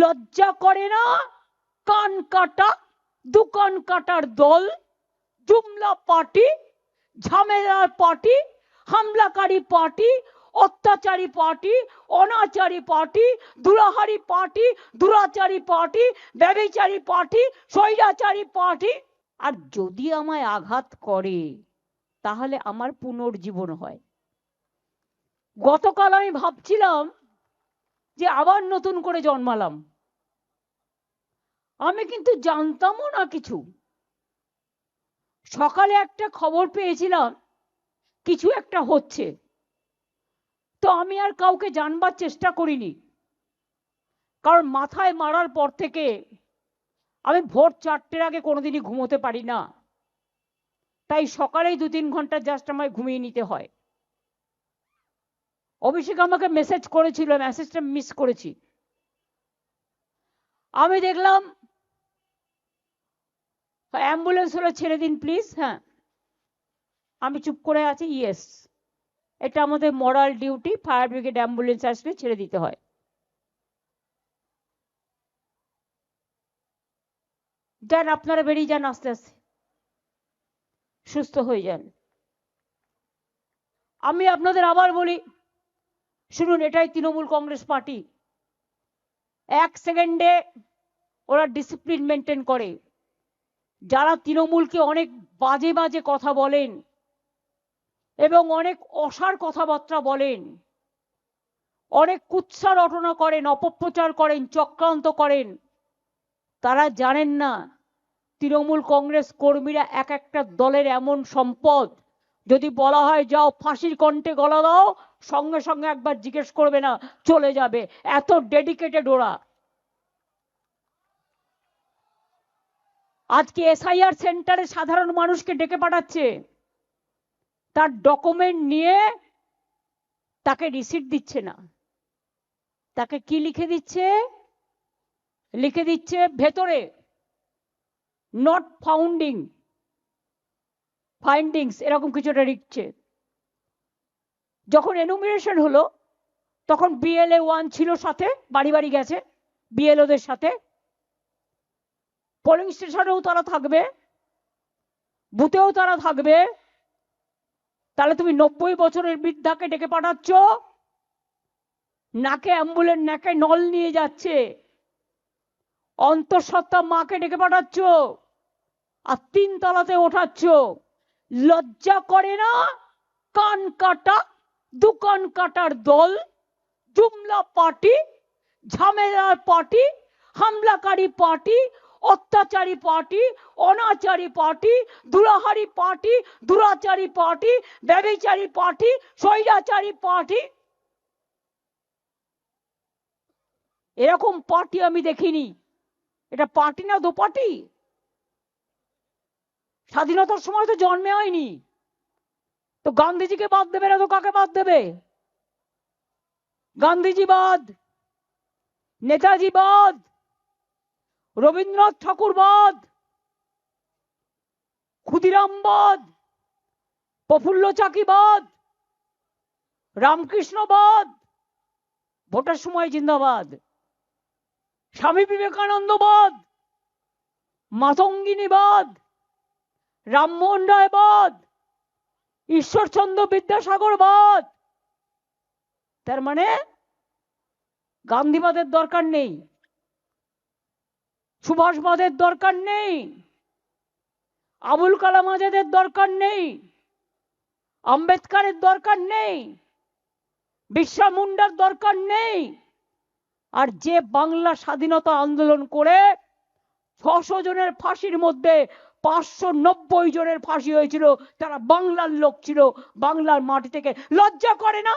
লজ্জা করে না? কান কাটা দোকান কাটার দল, জুমলা পার্টি, ঝামেলার পার্টি, হামলাকারী পার্টি, অত্যাচারী পার্টি, অনাচারী পার্টি, দুরাহারি পার্টি, দুরাচারী পার্টি, ব্যভিচারী পার্টি, স্বৈরাচারী পার্টি। আর যদি আমায় আঘাত করে তাহলে আমার পুনর্জীবন হয়। গতকাল আমি ভাবছিলাম যে আবার নতুন করে জন্মালাম। আমি কিন্তু জানতামও না কিছু। সকালে একটা খবর পেয়েছিলাম কিছু একটা হচ্ছে, তো আমি আর কাউকে জানবার চেষ্টা করিনি, কারণ মাথায় মারার পর থেকে আমি ভোর 4টের আগে কোনোদিনই ঘুমোতে পারি না। তাই সকালেই 2-3 ঘন্টা জাস্ট আমায় ঘুমিয়ে নিতে হয়। অভিষেক আমাকে মেসেজ করেছিল, মেসেজটা মিস করেছি। আমি দেখলাম অ্যাম্বুলেন্স হলে ছেড়ে দিন প্লিজ। হ্যাঁ, আমি চুপ করে আছি। ইয়েস, এটা আমাদের মরাল ডিউটি, ফায়ার ব্রিগেড অ্যাম্বুলেন্স আসলে ছেড়ে দিতে হয়। যান, আপনারা বেরিয়ে যান, আস্তে আস্তে সুস্থ হয়ে যান। আমি আপনাদের আবার বলি, শুনুন, এটাই তৃণমূল কংগ্রেস পার্টি। 1 সেকেন্ডে ওরা ডিসিপ্লিন মেনটেন করে। যারা তৃণমূলকে অনেক বাজে বাজে কথা বলেন এবং অনেক অসার কথাবার্তা বলেন, অনেক কুৎসা রটনা করেন, অপপ্রচার করেন, চক্রান্ত করেন, তারা জানেন না তৃণমূল কংগ্রেস কর্মীরা এক একটা দলের এমন সম্পদ, যদি বলা হয় যাও ফাঁসির কণ্ঠে গলা দাও, সঙ্গে সঙ্গে একবার জিজ্ঞেস করবে না, চলে যাবে। এত ডেডিকেটেড ওরা। আজকে এসআইআর সেন্টারে সাধারণ মানুষকে ডেকে পাঠাচ্ছে, তার ডকুমেন্ট নিয়ে তাকে রিসিট দিচ্ছে না। তাকে কি লিখে দিচ্ছে? লিখে দিচ্ছে ভেতরে নট ফাইন্ডিংস, এরকম কিছুটা লিখছে। যখন এনুমিনেশন হলো তখন BLA 1 ছিল সাথে, বাড়ি বাড়ি গেছে বিএলওদের সাথে। পোলিং স্টেশনেও তারা থাকবে, বুথেও তারা থাকবে। তাহলে তুমি 90 বছরের বৃদ্ধাকে ডেকে পাঠাচ্ছ, নাকে অ্যাম্বুলেন্স, নাকে নল নিয়ে যাচ্ছে, অন্তঃসত্ত্বা মাকে ডেকে পাঠাচ্ছ, আর 3 তলাতে ওঠাচ্ছ। লজ্জা করে না? কান কাটা দোকান কাটার দল, জুমলা পার্টি, ঝামেলার পার্টি, হামলাকারী পার্টি, অত্যাচারী পার্টি, অনাচারী পার্টি, দুরাহারি পার্টি, দুরাচারী পার্টি, ব্যভিচারী পার্টি, স্বৈরাচারী পার্টি। এরকম পার্টি আমি দেখিনি। এটা পার্টি না দোপার্টি? স্বাধীনতার সময় তো জন্মে হয়নি, তো গান্ধীজিকে বাদ দেবে না তো কাকে বাদ দেবে? গান্ধীজি বাদ, নেতাজি বাদ, রবীন্দ্রনাথ ঠাকুর বাদ, ক্ষুদিরাম বাদ, প্রফুল্ল চাকি বাদ, রামকৃষ্ণ বাদ, ভোটার সময় জিন্দাবাদ, স্বামী বিবেকানন্দ বাদ, মাতঙ্গিনী বাদ, রামমোহন রায় বাদ, ঈশ্বরচন্দ্র বিদ্যাসাগর বাদ। তার মানে গান্ধীবাদের দরকার নেই, সুভাষবাদের দরকার নেই, আবুল কালাম আজাদের দরকার নেই, আম্বেদকরের দরকার নেই, বিরসা মুন্ডার দরকার নেই। আর যে বাংলা স্বাধীনতা আন্দোলন করে 600 জনের ফাঁসির মধ্যে 590 জনের ফাঁসি হয়েছিল, তারা বাংলার লোক ছিল, বাংলার মাটি থেকে। লজ্জা করে না?